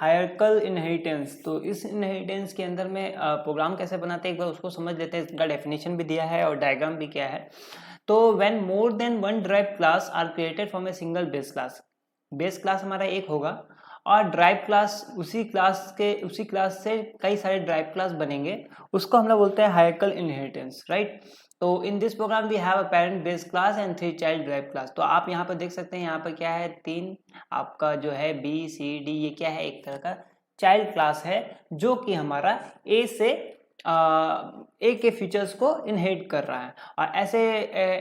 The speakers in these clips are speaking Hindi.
Hierarchical inheritance. तो इस इनहेरिटेंस के अंदर में प्रोग्राम कैसे बनाते हैं एक बार उसको समझ लेते हैं। इसका डेफिनेशन भी दिया है और डायग्राम भी क्या है। तो when more than one derived class are created from a single base class, base class हमारा एक होगा और ड्राइव क्लास उसी क्लास से कई सारे ड्राइव क्लास बनेंगे, उसको हम लोग बोलते हैं हायरार्किकल इनहेरिटेंस, राइट। तो in this program we have a parent base class and 3 child drive class. तो आप यहाँ पर देख सकते हैं, यहाँ पर क्या है, 3 आपका जो है बी सी डी, ये क्या है, एक तरह का चाइल्ड क्लास है जो कि हमारा ए से ए के फीचर्स को इनहेरिट कर रहा है। और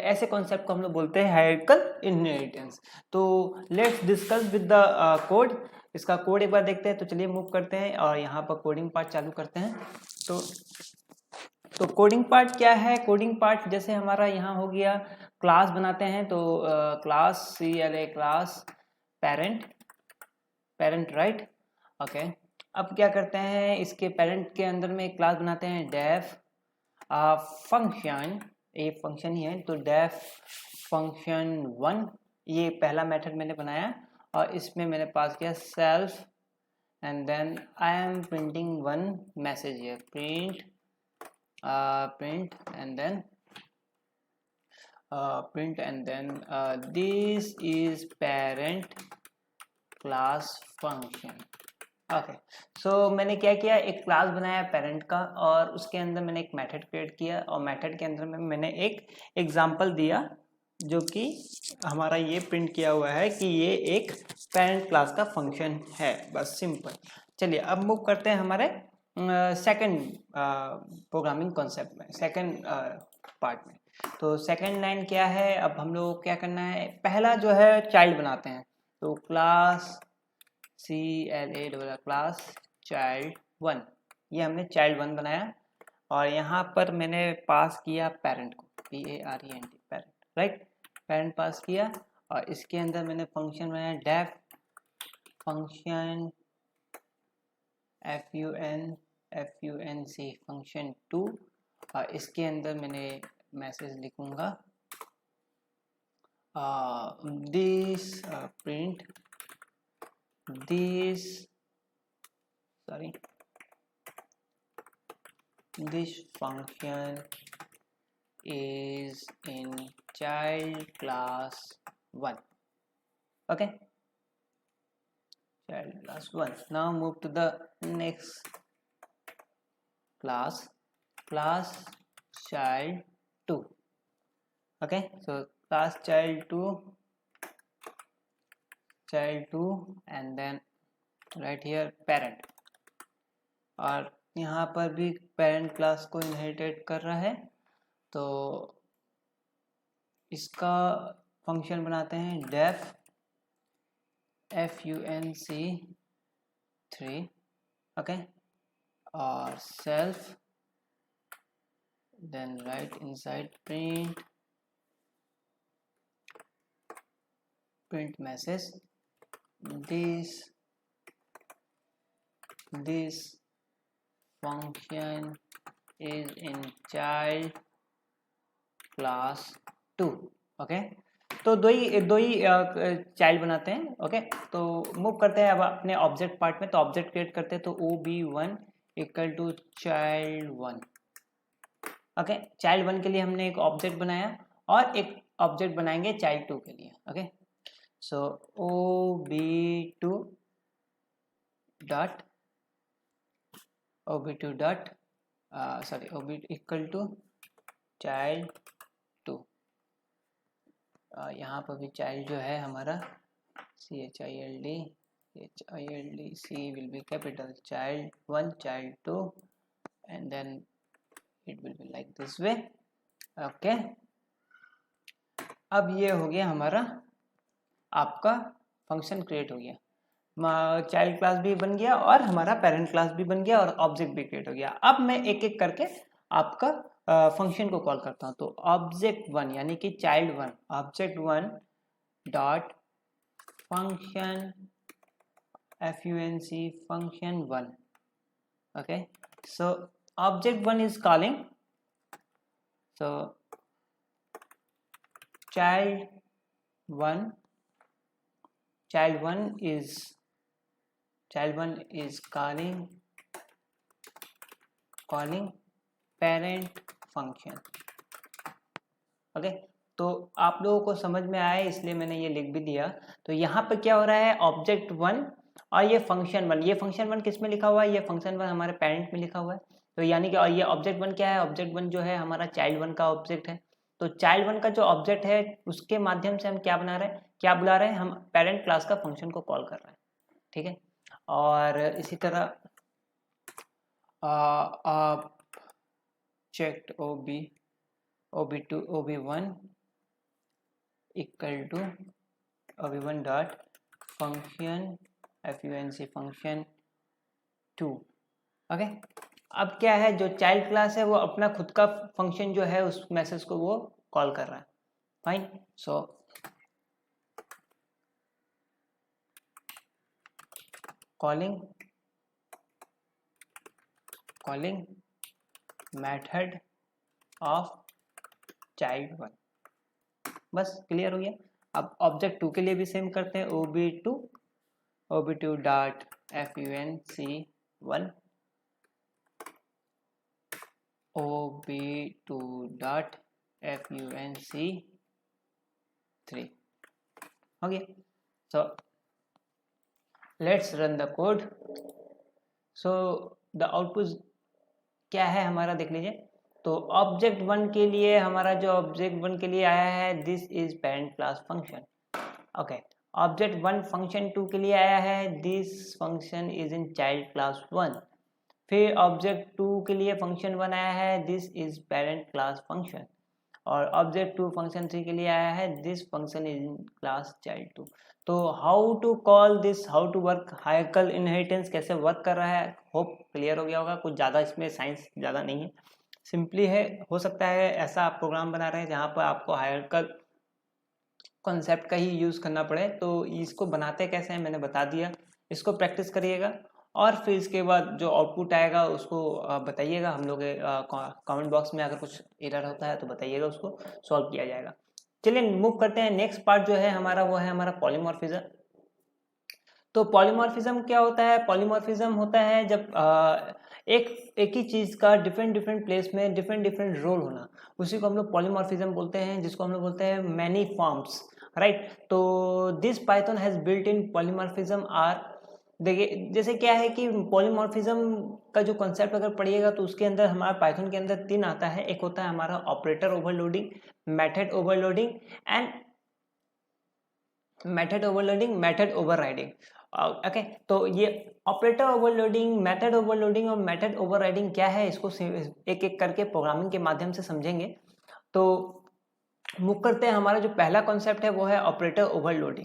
ऐसे कॉन्सेप्ट को हम लोग बोलते हैं हायरार्किकल इनहेरिटेंस। तो let's discuss with the code. इसका कोड एक बार देखते हैं। तो चलिए मूव करते हैं और यहाँ पर कोडिंग पार्ट चालू करते हैं। तो कोडिंग पार्ट क्या है? कोडिंग पार्ट जैसे हमारा यहाँ हो गया, क्लास बनाते हैं। तो class CLA class parent right, okay. अब क्या करते हैं, इसके पेरेंट के अंदर में एक क्लास बनाते हैं डेफ फंक्शन, ये फंक्शन ही है। तो डेफ फंक्शन 1, ये पहला मेथड मैंने बनाया और इसमें मैंने पास किया self and then I am printing one message है, print and then this is parent class function, okay. So मैंने क्या किया, एक क्लास बनाया पेरेंट का और उसके अंदर मैंने एक मेथड क्रिएट किया और मेथड के अंदर में मैंने एक एग्जांपल दिया जो कि हमारा ये प्रिंट किया हुआ है कि ये एक पेरेंट क्लास का फंक्शन है, बस सिंपल। चलिए अब मूव करते हैं हमारे सेकंड प्रोग्रामिंग कॉन्सेप्ट में, सेकंड पार्ट में। तो सेकंड लाइन क्या है, अब हम लोग क्या करना है, पहला जो है चाइल्ड बनाते हैं। तो क्लास CLA क्लास चाइल्ड 1, ये हमने चाइल्ड 1 बनाया और यहाँ पर मैंने पास किया पेरेंट को, PARENT पेरेंट, राइट। पेरेंट पास किया और इसके अंदर मैंने फंक्शन बनाया डेफ फंक्शन FUNC फंक्शन 2 और इसके अंदर मैंने मैसेज लिखूंगा this print this function is in child class 1, okay, child class 1. Now move to the next class child 2, okay. So class child 2 and then right here parent, और यहाँ पर भी पेरेंट क्लास को इनहेरिटेड कर रहा है। तो इसका फंक्शन बनाते हैं डेफ FUNC 3, ओके, और self then write inside print message this function is in child class 2, okay. तो दो ही चाइल्ड बनाते हैं, ओके। तो मूव करते हैं अब अपने ऑब्जेक्ट पार्ट में। तो ऑब्जेक्ट क्रिएट करते हैं, तो OB1 equal to child 1, okay. Child 1 के लिए हमने एक ऑब्जेक्ट बनाया और एक ऑब्जेक्ट बनाएंगे चाइल्ड 2 के लिए, okay. So OB2 dot OB equal to child 2। यहाँ पर भी चाइल्ड जो है हमारा CHILD C will be capital, child 1 child 2 and then it will be like this way, okay। अब ये हो गया हमारा, आपका फंक्शन क्रिएट हो गया, चाइल्ड क्लास भी बन गया और हमारा पेरेंट क्लास भी बन गया और ऑब्जेक्ट भी क्रिएट हो गया। अब मैं एक एक करके आपका फंक्शन को कॉल करता हूँ। तो ऑब्जेक्ट 1 यानी कि child 1, object 1 dot function FUNC function 1, okay। So object 1 is calling, so child 1 is child1 is calling parent function। Okay, तो आप लोगों को समझ में आया इसलिए मैंने ये लिख भी दिया। तो यहाँ पर क्या हो रहा है, ऑब्जेक्ट 1 और ये फंक्शन 1, ये फंक्शन 1 किस में लिखा हुआ है, ये फंक्शन 1 हमारे पेरेंट में लिखा हुआ है। तो यानी कि और ये ऑब्जेक्ट 1 क्या है, ऑब्जेक्ट 1 जो है हमारा चाइल्ड 1 का ऑब्जेक्ट है। तो चाइल्ड 1 का जो ऑब्जेक्ट है उसके माध्यम से हम क्या बना रहे हैं, क्या बुला रहे हैं, हम पेरेंट क्लास का फंक्शन को कॉल कर रहे हैं। ठीक है, और इसी तरह object ob1 equal to ob1 dot function function 2। Okay, अब क्या है, जो चाइल्ड क्लास है वो अपना खुद का फंक्शन जो है उस मैसेज को वो कॉल कर रहा है। Fine, so calling method of child 1, बस क्लियर हो गया। अब ऑब्जेक्ट 2 के लिए भी सेम करते हैं, ob2 dot func1 ob2 dot func3 हो गया। So let's run the code. So the output क्या है हमारा, देख लीजिए। तो ऑब्जेक्ट 1 के लिए हमारा जो ऑब्जेक्ट 1 के लिए आया है, this is parent class function. Okay, object 1 function 2 के लिए आया है, this function is in child class 1। फिर ऑब्जेक्ट 2 के लिए फंक्शन 1 आया है, this is parent class function. और ऑब्जेक्ट 2 फंक्शन 3 के लिए आया है, this function is in class child 2। तो how to call this, how to work hierarchical inheritance कैसे वर्क कर रहा है, होप क्लियर हो गया होगा। कुछ ज़्यादा इसमें साइंस ज़्यादा नहीं है, सिंपली है। हो सकता है ऐसा आप प्रोग्राम बना रहे हैं जहाँ पर आपको हायरार्किकल कॉन्सेप्ट का ही यूज़ करना पड़े, तो इसको बनाते कैसे हैं मैंने बता दिया। इसको प्रैक्टिस करिएगा और फिर इसके बाद जो आउटपुट आएगा उसको बताइएगा हम लोग कमेंट बॉक्स में। अगर कुछ एरर होता है तो बताइएगा, उसको सॉल्व किया जाएगा। चलिए मूव करते हैं। नेक्स्ट पार्ट जो है हमारा वो है हमारा पॉलीमॉर्फिज्म। तो पॉलीमॉर्फिज्म क्या होता है, पॉलीमॉर्फिज्म होता है जब एक ही चीज़ का डिफरेंट प्लेस में डिफरेंट रोल होना, उसी को हम लोग पॉलीमॉर्फिज्म बोलते हैं, जिसको हम लोग बोलते हैं मैनी फॉर्म्स, राइट। तो this Python has built in polymorphism are, देखिए जैसे क्या है कि पॉलीमॉर्फिज्म का जो कॉन्सेप्ट अगर पढ़िएगा तो उसके अंदर हमारा पाइथन के अंदर 3 आता है। एक होता है हमारा operator overloading, method overloading and method overriding. Okay, तो ये ऑपरेटर ओवरलोडिंग, मेथड ओवरलोडिंग और मेथड ओवरराइडिंग क्या है, इसको एक एक करके प्रोग्रामिंग के माध्यम से समझेंगे। तो मूव करते हैं। हमारा जो पहला कॉन्सेप्ट है वो है ऑपरेटर ओवरलोडिंग।